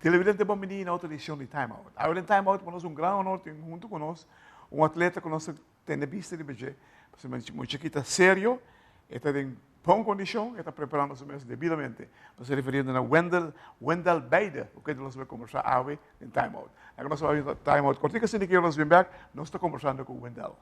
Televidente bom menino, outra edição de TimeOut. Agora em TimeOut, nós um grande honor ter junto conosco um atleta que nós temos visto de BG. Muito chiquita, sério, está em boa condição, está preparando-se mesmo devidamente. Nós se referindo a Wyndell Beyde, o que nós vamos conversar hoje em TimeOut. Agora nós vamos ver TimeOut. Cortica, se que nós vamos back, nós estamos conversando com Wyndell.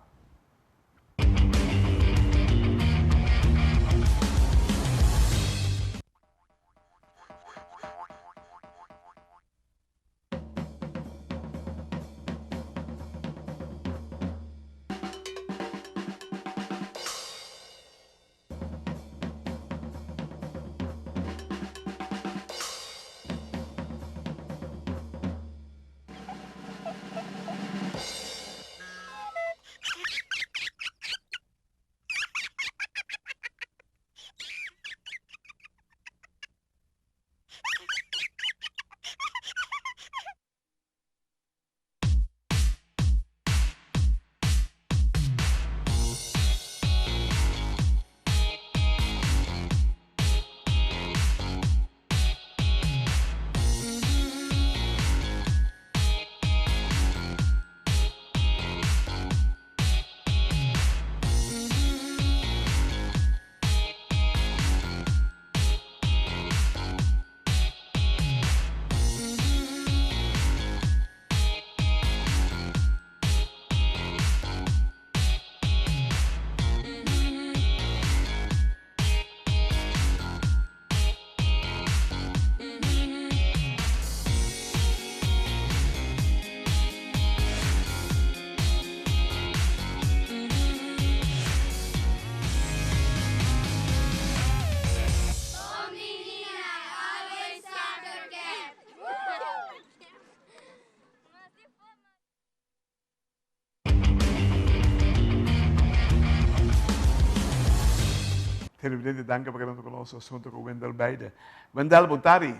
Televidente, danke por estar conosco junto com Wyndell Beyde. Wyndell, bom tarde.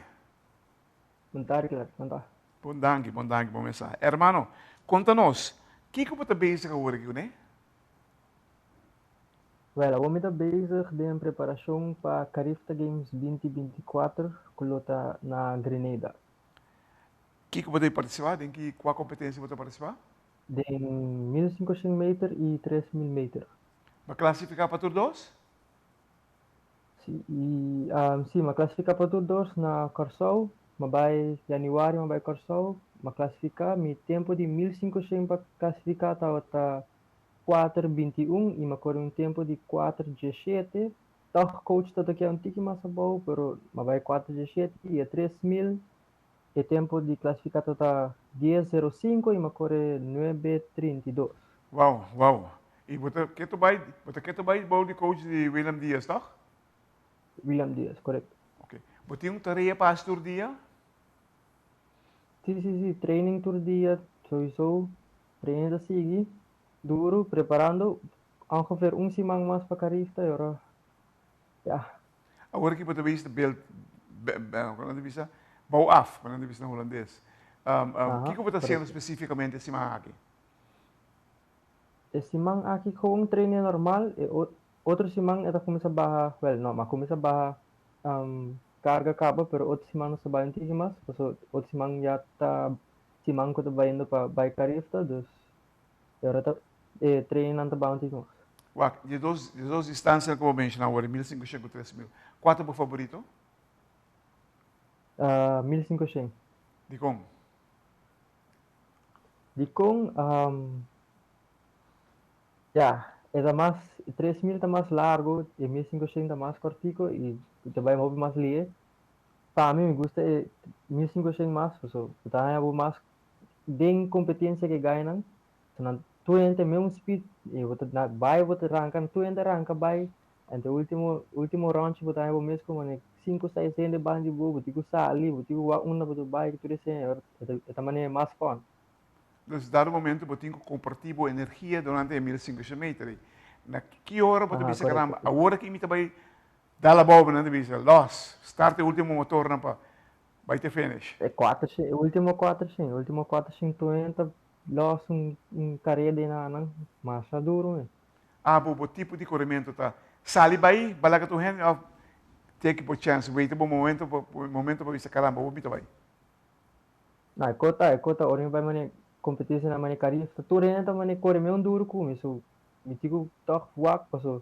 Bom tarde, Claret. Bom danke, bom mensagem. Hermano, conta-nos, o que você está bezig agora aqui, né? Well, ako may bezig din preparasyon para Carifta Games 2024 kulota na Grenada. O que você vai participar? Em qual competência você vai participar? Din 1500 meter e 3000 meter. Vai classificar para todos? Sim, maklasifika pa todos na Corsol, mabay January, mabay Corsol, maklasifika, may tempo de 1500 para classificar até 4:21 e makorre um tempo de 4:17. Toch coach tá aqui um tiki mais bom, pero mabay 4:17 e 3000 e tempo de classificar até 10:05 e makorre 9:32. Uau. E você quer tomar bom de coach de William Dias, tá? William Dias, correto. Ok. Você tem tarefa para por dia? Sim, training por dia, sowieso, training da seguir, duro, preparando, ongeveer semana mais para Carifta, agora, Agora que você vê o beeld, quando você bouw af, quando você na holandês. O que você está fazendo especificamente esse semana aqui? Esse semana aqui com um treino normal, e outro semana eu começo a barra, começa a barra carga cabo, pero outro semana sa bayan tigimas, so outro semana já tá semana que eu tô indo para Carifta, dus agora tá treinando para tigimas. De duas distâncias que eu mencionei agora, 1500 e 3000. Qual é o favorito? 1500. De como? De com, é mais, 3000 está mais largo, e 1500 está mais cortico, e também mover mais lie. Para mim, me gusta 1500 mais, so, tá mais bem competência que ganham. Senão, tu entra mesmo speed, e você vai, você arranca, tu entra, arranca, vai. Então, último round, você vai mesmo como 5, 6 de band de bobo, você sai ali, você vai, tu desce, é maneira mais fun. Dus dado momento você tem que compartilhar a energia durante 1500 metros. Na que hora você bisa caramba? A hora que imita vai dar a bola, não bisa. Los, start o último motor na vai ter finish. É 4, último 4 tu entra, los carreira na massa duro. O tipo de corrimento tá. Sali vai, balaga tu hand, take por chance, wait bom momento para bisa caramba, o bita vai. Na kota orang vai mane competition na mane karif tu rena ta mane kore me duro kumi so mitigo toch wak paso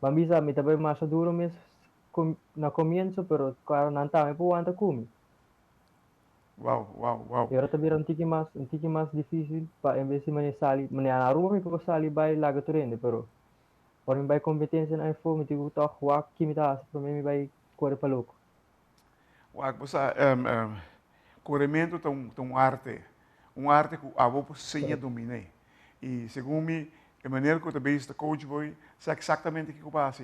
bambisa mi tabai masa duro mes na comienzo pero claro nanta me po anta kumi. Wow, wow, wow. E ora tabira un tiki mas difícil pa em vez de mane sali mane ana rua mi po sali vai laga tu rende pero orang vai competition na fo mitigo toch wak kimi ta as pro me vai kore pa louco. Wak, basta, corrimento tem um arte que a vou senha dominei. E segundo me, a maneira que eu também estou coach boy, sei exatamente o que eu passo.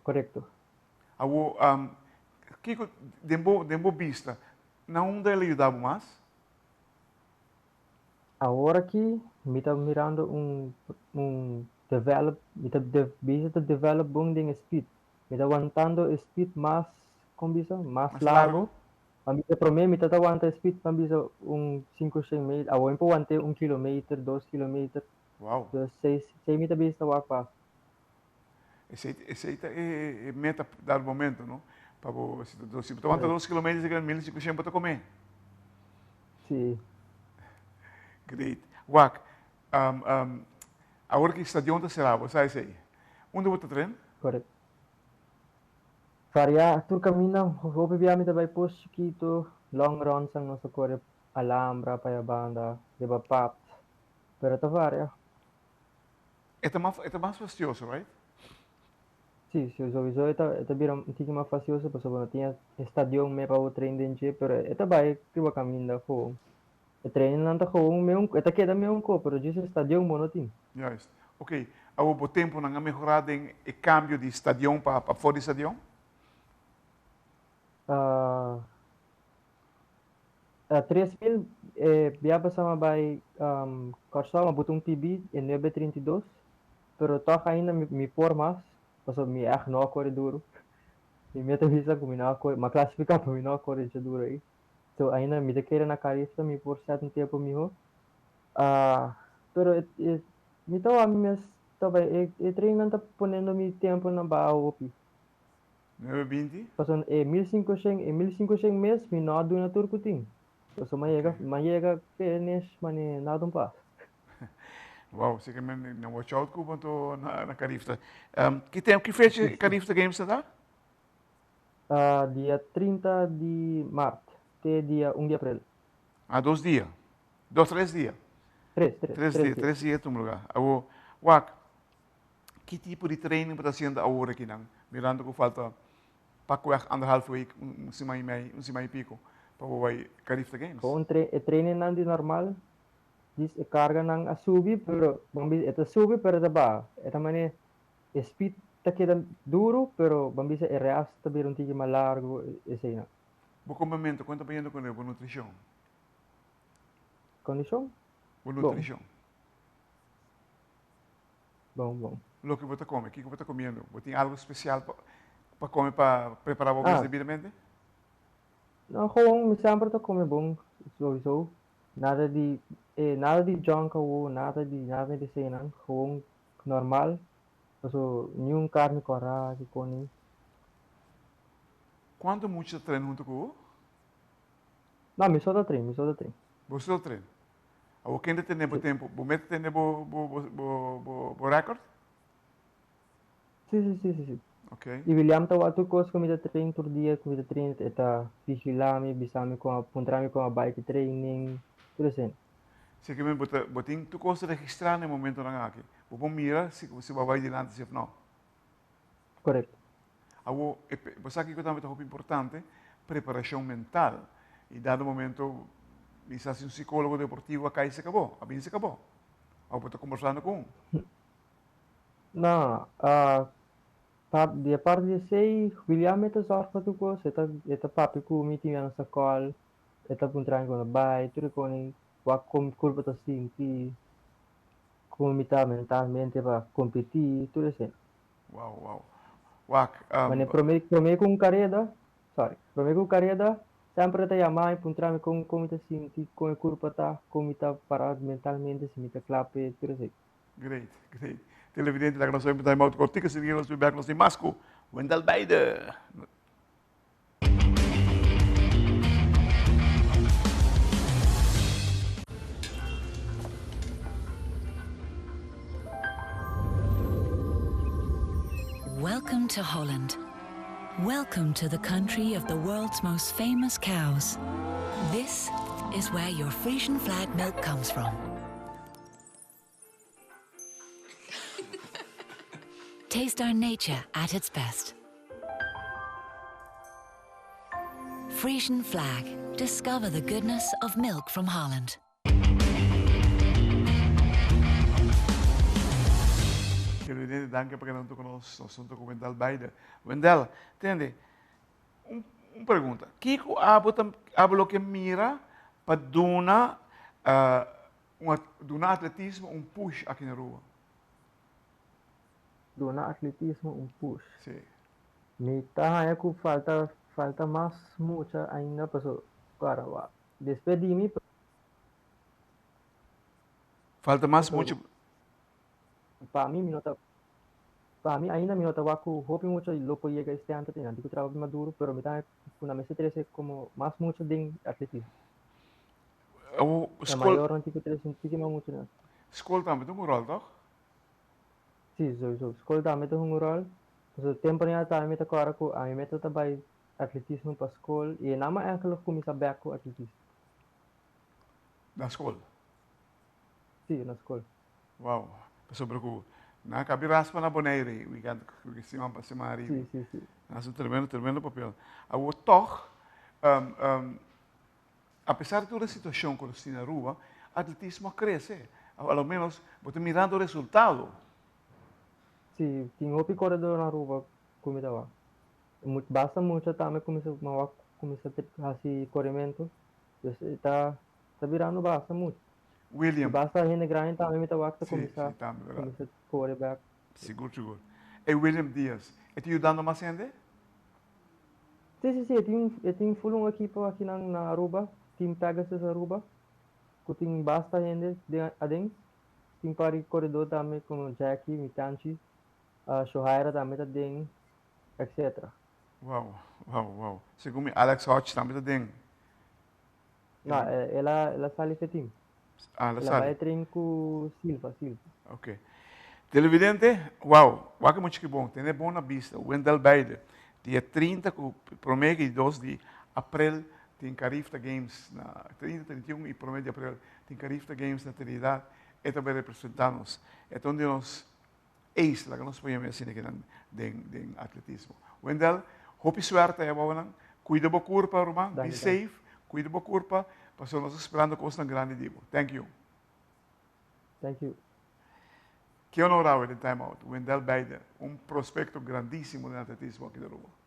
Correcto. A vou, que dembo vista, não dele ajudar mais? Agora aqui, me está mirando me está bisa develop bonding speed. Me está aguantando speed mais, como bisa, mais Mais largo. largo? Pambisa para mim, me está aguantando speed pambisa 5 6 metros. Agora eu aguantei 1 km, 2 km, Uau! 6 metros bisa wak. Esse aí é meta dar momento, não? Para se você aguenta 2 km, você ganha 1.500 para comer. Sim. Great. Wak, agora que o estadião está cerrado, sabe isso aí? Onde você treina? Correto. Faria, tu camina, vou beber me também post chiquito, long run sang nosso corre Alhambra, Payabanda, deba pap. Pero tá varia. É mais fastidioso, right? Sì, sì, so eta bira un tiki ma facioso, paso bueno, tinha stadion me pa o trein denche, pero eta bai que va caminda fo. E trein nanta ko me un, eta queda me un ko, pero dice stadion monotin. Juist. Ok. Há tempo não melhorado em cambio de estadião para fora de estadião? Ah, 3000 biaba sama bai Corsa ma butung PB em 932, pero toch ainda me por mais, paso me ach no corre duro. E meta visa com mina corre, ma classifica para mina corre já duro aí. So ainda me queira na carista me por certo tempo miho. Pero me tawa mes tava e treino tá ponendo mi tempo na ba opi. 9:20? Pason 1500 mes mi na do na turco ting. So mayega finish mane na dum pa. Uau, você quer me watch out com o na carifta. Que fecha carifta games está? Dia 30 de março, até dia 1 de abril. 2 dias. 3 dias. 3 dias em um lugar. Wak, que tipo de treino está sendo agora aqui não? Mirando que falta para 1,5 week, semana e pico, para o carifta games. Com treino não de normal, diz carga não a subir, pero bambi eta subir pero da ba. Eta mane speed ta queda duro, pero bambisa e reas ta bir un tigre más largo, ese na. Bom momento, quanto apanhando com boa nutrição? Condição? Boa nutrição. Bom. O que você come? O que você está comendo? Você tem algo especial para comer, para preparar o mais devidamente? Não, me sempre ta come bom, so. Nada de junk ou nada de cena, normal. So, nenhum carne corá, que cone. Quanto muito treino junto com o? Não, me só da treino. Você não treina? O que ainda tem tempo? Você tem o recorde? Sim. Ok. E William tá outro coisa comida treino por dia, comida treino, eta vigilame, bisame com a bike training, tudo assim. Se que você tem tu coisa registrar no momento na aqui. Você mira se você vai adiante se não. Correto. Você aqui que também é importante, preparação mental. E dado momento, se um psicólogo deportivo acá e se acabou, a bem se acabou. Ou você está conversando com Não, de parte de sei, William está só para tu coisa, eta papi com meeting na escola, eta puntrang com a bike, tudo com como culpa tá sentir, como está mentalmente para competir, tudo assim. Uau. Mas promei com careda, sempre tá chamar puntrang com como está sentir, como culpa tá, como está parado mentalmente, se me tá clape, tudo assim. Great. Televidente da gravação do TimeOut contigo, se nós tivermos em Masco, Wyndell Beyde. Welcome to Holland. Welcome to the country of the world's most famous cows. This is where your Frisian flag milk comes from. Taste our nature at its best. Frisian flag. Discover the goodness of milk from Holland. Querido, danke por estar conosco. Nós estamos com o Wyndell Beyde. Wyndell, entende? Pergunta. Kiko hablo que mira para donar atletismo push aqui na rua. Donar atletismo push. Sim. Me tá com falta mais muita ainda pessoa. Cara, despedi-me. Falta mais muito. Para mim ainda me nota que hope muito lopo yega este ano tem antigo trabalho maduro, pero me tá na mesa 13 como mais muito de atletismo. O maior antigo 13 fica mais muito, né? Escola também tem rol, toch? Sim, escola também tem rol. So tempo niya tayo meta agora ko ay meta tabay atletismo para escola e nama é aquilo que me sabe com atletismo. Na escola? Sim, na escola. Uau, sobre o na cabe raspa na boneira, we got que se man passe mari. Sim. Nossa, tremendo papel. Agora toch, apesar de toda a situação que está na rua, o atletismo cresce. Ao menos, você mirando o resultado. Sim, tem outro corredor na rua como estava. Basta muito também começa a fazer corrimento. Está virando basta muito. William. Basta a gente grande também estava a começar a correr back. Seguro. E William Dias, está ajudando mais gente? Sim, eu tenho uma equipe aqui na Aruba, time Pegasus Aruba, que tem basta gente adentro. Tem para corredor também como Jackie, Mitanchi, Shohaira também está dentro, etc. Uau. Segundo Alex Hodge também está dentro. Não, ela sai desse time. Ela vai treinar com Silva. Ok. Televidente, uau, que muito que bom. Tem bom na vista. Wyndell Beyde, dia 30, prometo e 2 de abril, tem Carifta Games, na 30, 31 e prometo de abril, tem Carifta Games na Trinidad. E também representar-nos. É onde nós, lá que nós podemos assim aqui de atletismo. Wyndell, hope suerte aí, cuida da curva, Roman, be safe, cuida da curva, para nós esperando coisas grande digo. Thank you. Que honorável de TimeOut, Wyndell Beyde, prospecto grandíssimo de atletismo aqui na rua.